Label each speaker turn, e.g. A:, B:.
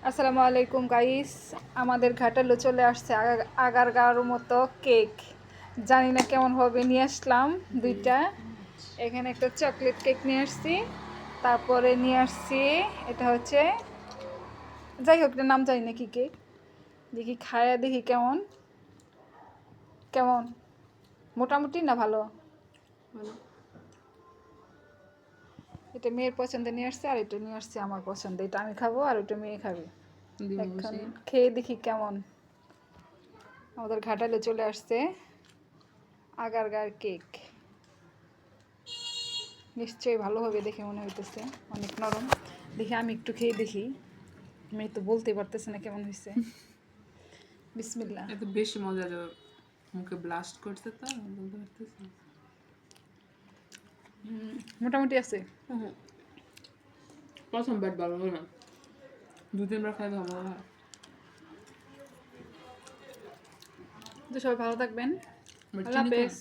A: আসসালামু আলাইকুম গাইস, আমাদের ঘাটালে চলে আসছে আগারগাঁওর মতো কেক। জানি না কেমন হবে, নিয়ে আসলাম দুইটা। এখানে একটা চকলেট কেক নিয়ে আসছি, তারপরে নিয়ে আসছি এটা হচ্ছে, যাই হোক এটা নাম জানি না কি কেক। দেখি খায়া দেখি কেমন কেমন, মোটামুটি না ভালো। এটা মেয়ের পছন্দে নিয়ে আসছে, আর এটা নিয়ে আসছে আমার পছন্দে। এটা আমি খাবো আর ওটা মেয়ে খাবে। এখন খেয়ে দেখি কেমন। আমাদের ঘাটালে চলে আসছে আগারগাঁর কেক। নিশ্চয়ই ভালো হবে দেখে মনে হইতেছে, অনেক নরম। দেখি আমি একটু খেয়ে দেখি, মেয়ে তো বলতে পারতেছে না কেমন হয়েছে। বিসমিল্লাহ।
B: এত বেশি মজা, মুখে ব্লাস্ট করতে তো বলতে পারতেছি।
A: মোটামুটি আছে।
B: প্রথম ব্যাট ভালো হয় না, 2-3 বার খাই ভালো হয়।
A: তো সবাই ভালো থাকবেন,
B: বাট
A: আল্লাহ
B: চিনি কম।
A: হাফেজ।